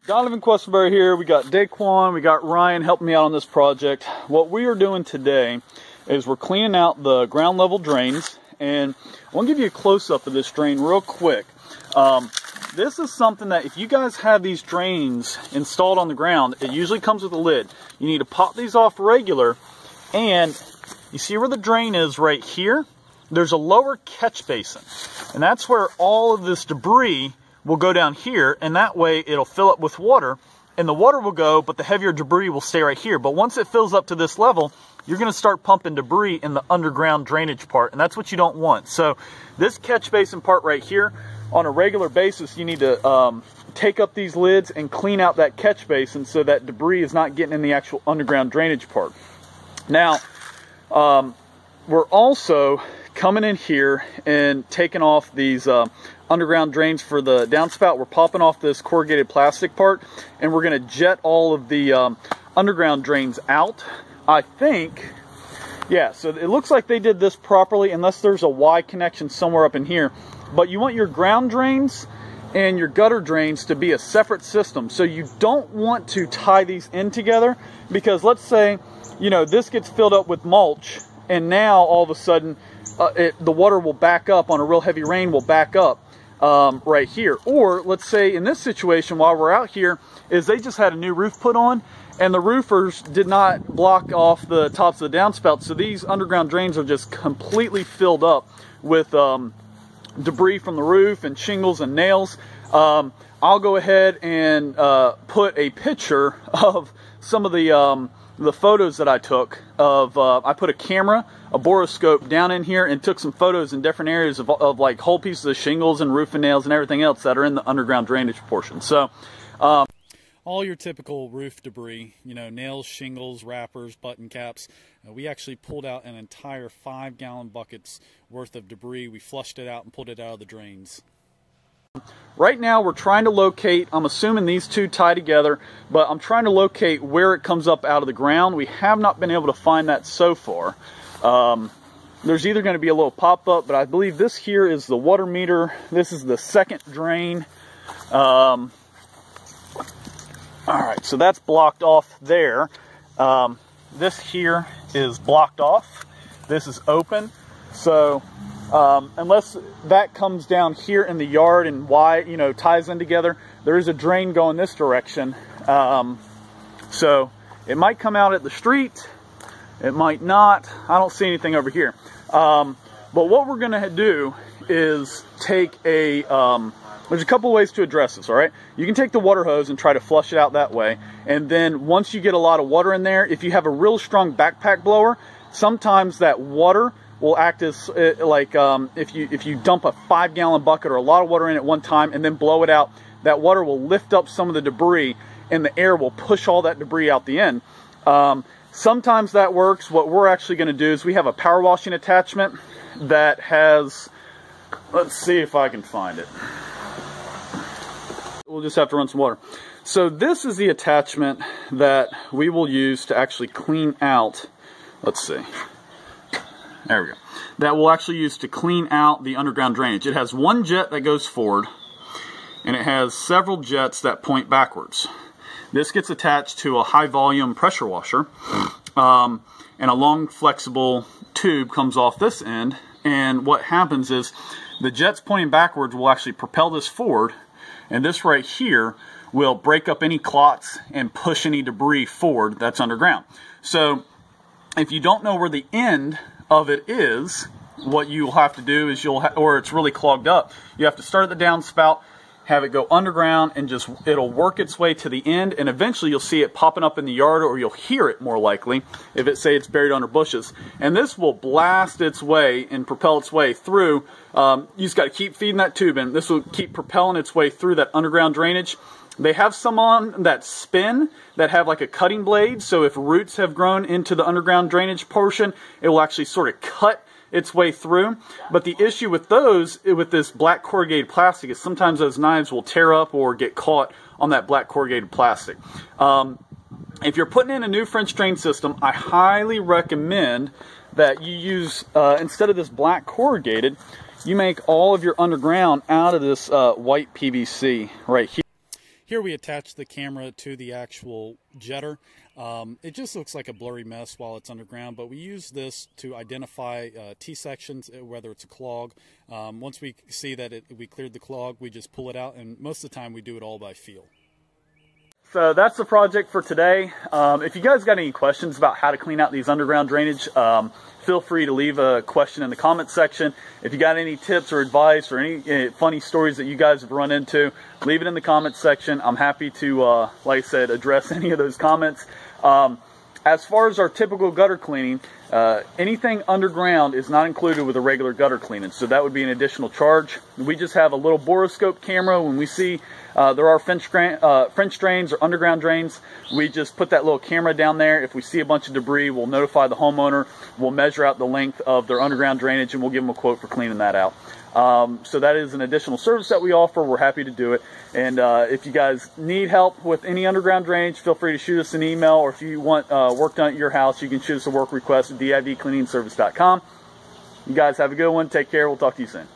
Donovan Questenberry here. We got Daquan, we got Ryan helping me out on this project. What we are doing today is we're cleaning out the ground level drains, and I want to give you a close-up of this drain real quick. This is something that if you guys have these drains installed on the ground, it usually comes with a lid. You need to pop these off regular, and you see where the drain is right here? There's a lower catch basin, and that's where all of this debris will go down here, and that way it'll fill up with water, and the water will go, but the heavier debris will stay right here. But once it fills up to this level, you're going to start pumping debris in the underground drainage part, and that's what you don't want. So this catch basin part right here, on a regular basis, you need to take up these lids and clean out that catch basin so that debris is not getting in the actual underground drainage part. Now, we're also coming in here and taking off these underground drains for the downspout. We're popping off this corrugated plastic part, and we're going to jet all of the underground drains out. I think, yeah, so it looks like they did this properly, unless there's a Y connection somewhere up in here. But you want your ground drains and your gutter drains to be a separate system. So you don't want to tie these in together, because let's say, you know, this gets filled up with mulch, and now all of a sudden the water will back up on a real heavy rain, will back up right here. Or let's say in this situation, while we're out here, is they just had a new roof put on, and the roofers did not block off the tops of the downspouts, so these underground drains are just completely filled up with debris from the roof and shingles and nails. I'll go ahead and put a picture of some of the photos that I took of, I put a camera, a boroscope down in here, and took some photos in different areas of like whole pieces of shingles and roof and nails and everything else that are in the underground drainage portion. So all your typical roof debris, you know, nails, shingles, wrappers, button caps. We actually pulled out an entire 5-gallon buckets worth of debris. We flushed it out and pulled it out of the drains. Right now we're trying to locate, I'm assuming these two tie together, but I'm trying to locate where it comes up out of the ground. We have not been able to find that so far. There's either going to be a little pop-up, but I believe this here is the water meter. This is the second drain. Alright, so that's blocked off there. This here is blocked off. This is open. So unless that comes down here in the yard and you know, ties in together, there is a drain going this direction. So it might come out at the street, it might not. I don't see anything over here. But what we're going to do is take a there's a couple ways to address this, all right? You can take the water hose and try to flush it out that way, and then once you get a lot of water in there, if you have a real strong backpack blower, sometimes that water will act as like if you dump a 5-gallon bucket or a lot of water in at one time and then blow it out, that water will lift up some of the debris, and the air will push all that debris out the end. Sometimes that works. What we're actually going to do is we have a power washing attachment that has, let's see if I can find it. We'll just have to run some water. So this is the attachment that we will use to actually clean out, let's see, there we go. That we'll actually use to clean out the underground drainage. It has one jet that goes forward, and it has several jets that point backwards. This gets attached to a high volume pressure washer, and a long flexible tube comes off this end, and what happens is the jets pointing backwards will actually propel this forward, and this right here will break up any clots and push any debris forward that's underground. So if you don't know where the end of it is, what you'll have to do is or it's really clogged up, you have to start at the downspout, have it go underground, and just it'll work its way to the end, and eventually you'll see it popping up in the yard, or you'll hear it more likely if it's buried under bushes. And this will blast its way and propel its way through. You just got to keep feeding that tube in. This will keep propelling its way through that underground drainage. They have some on that spin that have like a cutting blade, so if roots have grown into the underground drainage portion, it will actually sort of cut its way through. But the issue with those, with this black corrugated plastic, is sometimes those knives will tear up or get caught on that black corrugated plastic. If you're putting in a new French drain system, I highly recommend that you use, instead of this black corrugated, you make all of your underground out of this white PVC right here. Here we attach the camera to the actual jetter. It just looks like a blurry mess while it's underground, but we use this to identify T-sections, whether it's a clog. Once we see that we cleared the clog, we just pull it out, and most of the time we do it all by feel. So that's the project for today. If you guys got any questions about how to clean out these underground drainage, feel free to leave a question in the comments section. If you got any tips or advice or any funny stories that you guys have run into, leave it in the comments section. I'm happy to, like I said, address any of those comments. As far as our typical gutter cleaning, anything underground is not included with a regular gutter cleaning, so that would be an additional charge. We just have a little boroscope camera. When we see there are French drains or underground drains, we just put that little camera down there. If we see a bunch of debris, we'll notify the homeowner. We'll measure out the length of their underground drainage, and we'll give them a quote for cleaning that out. So that is an additional service that we offer. We're happy to do it. And if you guys need help with any underground drainage, feel free to shoot us an email, or if you want work done at your house, you can shoot us a work request at divcleaningservice.com. You guys have a good one. Take care. We'll talk to you soon.